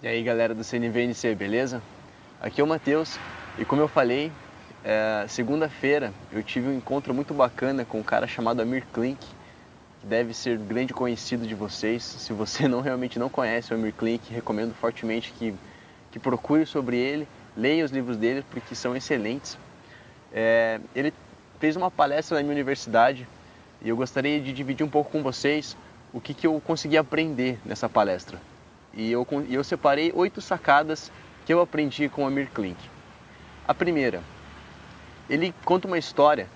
E aí galera do CNVNC, beleza? Aqui é o Matheus e como eu falei, segunda-feira eu tive um encontro muito bacana com um cara chamado Amir Klink, que deve ser grande conhecido de vocês. Se você realmente não conhece o Amir Klink, recomendo fortemente que procure sobre ele, leia os livros dele porque são excelentes. Ele fez uma palestra na minha universidade e eu gostaria de dividir um pouco com vocês o que eu consegui aprender nessa palestra. E eu separei 8 sacadas que eu aprendi com o Amir Klink. A primeira, ele contou uma história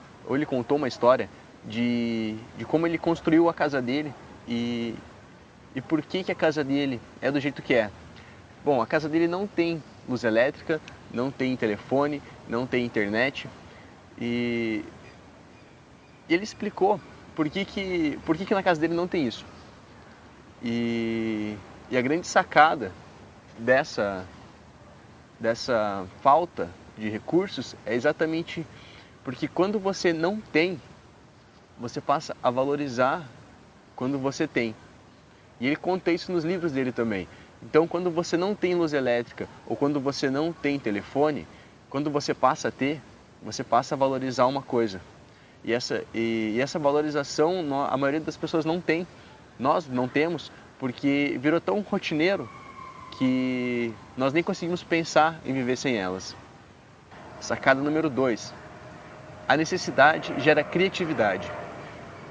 de como ele construiu a casa dele e por que a casa dele é do jeito que é. Bom, a casa dele não tem luz elétrica, não tem telefone, não tem internet e ele explicou por que na casa dele não tem isso. E a grande sacada dessa falta de recursos é exatamente porque quando você não tem, você passa a valorizar quando você tem. E ele conta isso nos livros dele também. Então, quando você não tem luz elétrica ou quando você não tem telefone, quando você passa a ter, você passa a valorizar uma coisa. E essa valorização a maioria das pessoas não tem. Nós não temos porque virou tão rotineiro que nós nem conseguimos pensar em viver sem elas. Sacada número 2. A necessidade gera criatividade.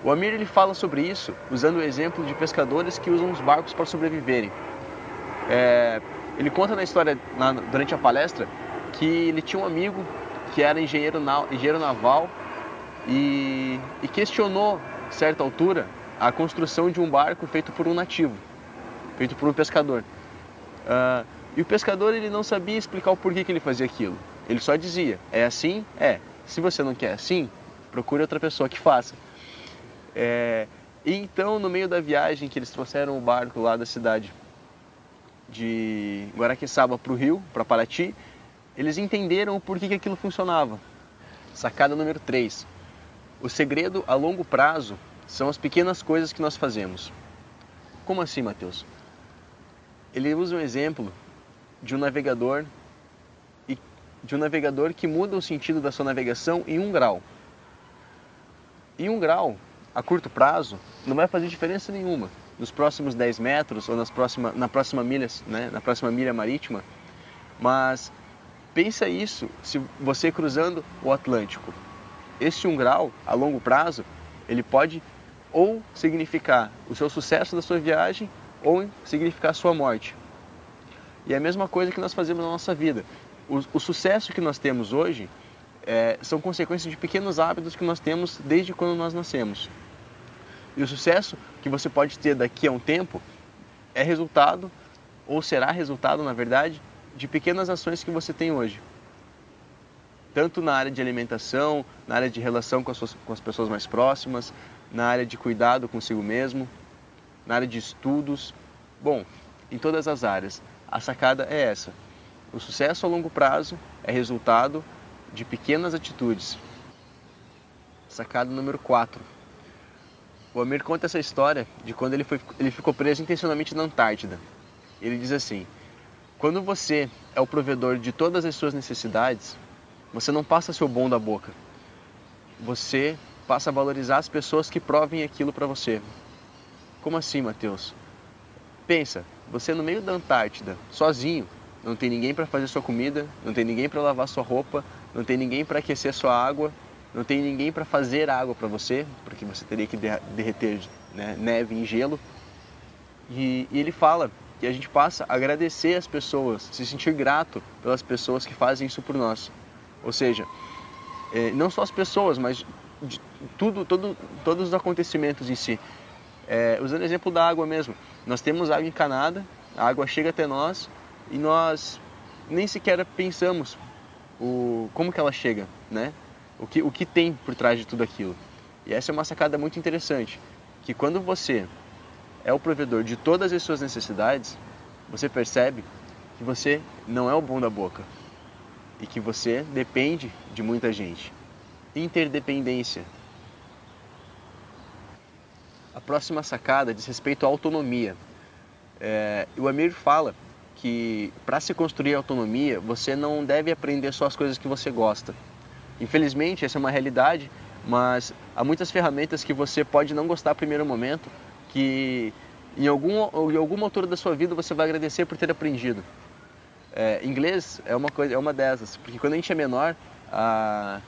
O Amir ele fala sobre isso usando o exemplo de pescadores que usam os barcos para sobreviverem. Ele conta na história, durante a palestra, que ele tinha um amigo que era engenheiro naval e questionou, a certa altura, a construção de um barco feito por um nativo, feito por um pescador. E o pescador ele não sabia explicar o porquê que ele fazia aquilo. Ele só dizia, é assim? É. Se você não quer assim, procure outra pessoa que faça. E então, no meio da viagem que eles trouxeram o barco lá da cidade de Guaraqueçaba para o Rio, para Paraty, eles entenderam o porquê que aquilo funcionava. Sacada número 3. O segredo a longo prazo são as pequenas coisas que nós fazemos. Como assim, Matheus? Ele usa um exemplo de um navegador que muda o sentido da sua navegação em 1 grau. E 1 grau, a curto prazo, não vai fazer diferença nenhuma. Nos próximos 10 metros ou na próxima milha marítima. Mas pensa isso se você cruzando o Atlântico. Esse 1 grau, a longo prazo, ele pode ou significar o seu sucesso da sua viagem ou significar a sua morte. E é a mesma coisa que nós fazemos na nossa vida. O sucesso que nós temos hoje são consequências de pequenos hábitos que nós temos desde quando nós nascemos. E o sucesso que você pode ter daqui a um tempo é resultado, ou será resultado, na verdade, de pequenas ações que você tem hoje. Tanto na área de alimentação, na área de relação com as pessoas mais próximas, na área de cuidado consigo mesmo, na área de estudos. Bom, em todas as áreas. A sacada é essa. O sucesso a longo prazo é resultado de pequenas atitudes. Sacada número 4. O Amir conta essa história de quando ele ficou preso intencionalmente na Antártida. Ele diz assim: quando você é o provedor de todas as suas necessidades, você não passa seu bom da boca. Você passa a valorizar as pessoas que provem aquilo para você. Como assim, Matheus? Pensa, você no meio da Antártida, sozinho, não tem ninguém para fazer sua comida, não tem ninguém para lavar sua roupa, não tem ninguém para aquecer sua água, não tem ninguém para fazer água para você, porque você teria que derreter neve em gelo. E ele fala que a gente passa a agradecer as pessoas, se sentir grato pelas pessoas que fazem isso por nós. Ou seja, não só as pessoas, mas todos os acontecimentos em si. Usando o exemplo da água mesmo, nós temos água encanada, a água chega até nós e nós nem sequer pensamos como que ela chega, né? O que tem por trás de tudo aquilo. E essa é uma sacada muito interessante, que quando você é o provedor de todas as suas necessidades, você percebe que você não é o bom da boca e que você depende de muita gente. Interdependência. A próxima sacada diz respeito à autonomia. O Amir fala que para se construir autonomia, você não deve aprender só as coisas que você gosta. Infelizmente, essa é uma realidade, mas há muitas ferramentas que você pode não gostar no primeiro momento, que em alguma altura da sua vida você vai agradecer por ter aprendido. Inglês é uma dessas, porque quando a gente é menor, a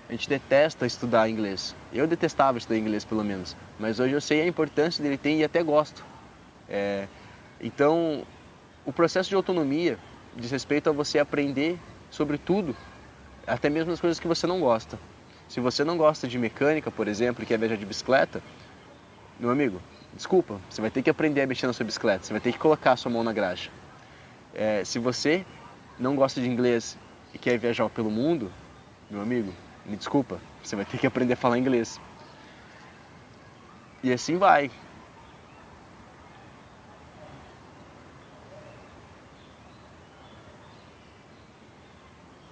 gente detesta estudar inglês. Eu detestava estudar inglês, pelo menos, mas hoje eu sei a importância dele tem e até gosto. Então, o processo de autonomia diz respeito a você aprender sobre tudo, até mesmo as coisas que você não gosta. Se você não gosta de mecânica, por exemplo, e quer viajar de bicicleta, meu amigo, desculpa, você vai ter que aprender a mexer na sua bicicleta, você vai ter que colocar a sua mão na graxa. Se você não gosta de inglês e quer viajar pelo mundo, meu amigo, me desculpa, você vai ter que aprender a falar inglês. E assim vai.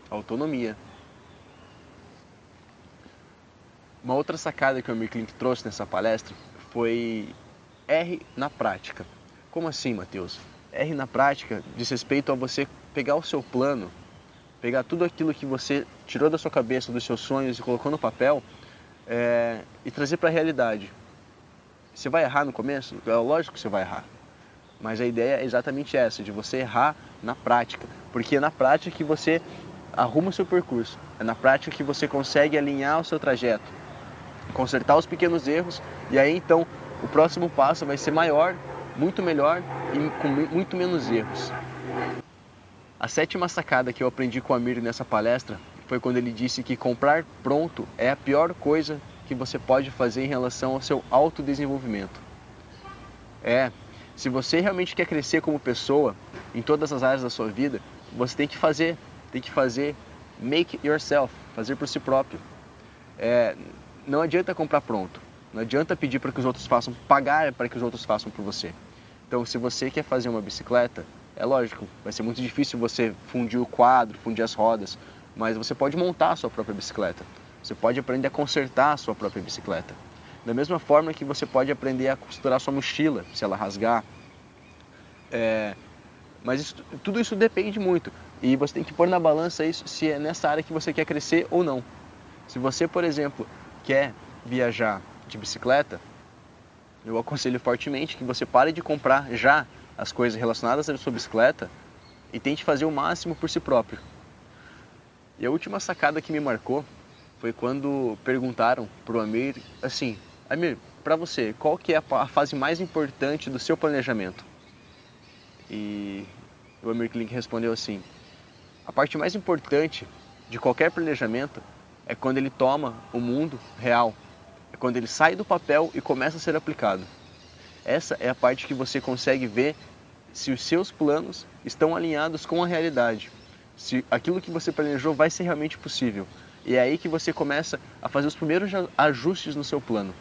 Autonomia. Uma outra sacada que o Amir Klink trouxe nessa palestra foi R na prática. Como assim, Matheus? R na prática diz respeito a você pegar o seu plano, pegar tudo aquilo que você tirou da sua cabeça, dos seus sonhos e colocou no papel e trazer para a realidade. Você vai errar no começo? É lógico que você vai errar. Mas a ideia é exatamente essa, de você errar na prática. Porque é na prática que você arruma o seu percurso. É na prática que você consegue alinhar o seu trajeto, consertar os pequenos erros, e aí então o próximo passo vai ser maior, muito melhor e com muito menos erros. A sétima sacada que eu aprendi com o Amir nessa palestra foi quando ele disse que comprar pronto é a pior coisa que você pode fazer em relação ao seu autodesenvolvimento. Se você realmente quer crescer como pessoa em todas as áreas da sua vida, você tem que fazer, make yourself, fazer por si próprio. Não adianta comprar pronto, não adianta pedir para que os outros façam, pagar para que os outros façam por você. Então, se você quer fazer uma bicicleta, é lógico, vai ser muito difícil você fundir o quadro, fundir as rodas, mas você pode montar a sua própria bicicleta. Você pode aprender a consertar a sua própria bicicleta. Da mesma forma que você pode aprender a costurar a sua mochila, se ela rasgar. Mas tudo isso depende muito. E você tem que pôr na balança isso, se é nessa área que você quer crescer ou não. Se você, por exemplo, quer viajar de bicicleta, eu aconselho fortemente que você pare de comprar já as coisas relacionadas à sua bicicleta e tente fazer o máximo por si próprio. E a última sacada que me marcou foi quando perguntaram para o Amir, assim, Amir, para você, qual que é a fase mais importante do seu planejamento? E o Amir Klink respondeu assim, a parte mais importante de qualquer planejamento é quando ele toma o mundo real, é quando ele sai do papel e começa a ser aplicado. Essa é a parte que você consegue ver se os seus planos estão alinhados com a realidade, se aquilo que você planejou vai ser realmente possível. E é aí que você começa a fazer os primeiros ajustes no seu plano.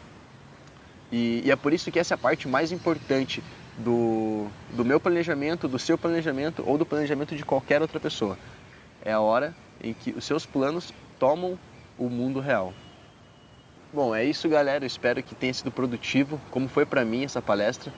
E é por isso que essa é a parte mais importante do meu planejamento, do seu planejamento ou do planejamento de qualquer outra pessoa. É a hora em que os seus planos tomam o mundo real. Bom, é isso, galera. Eu espero que tenha sido produtivo, como foi para mim essa palestra.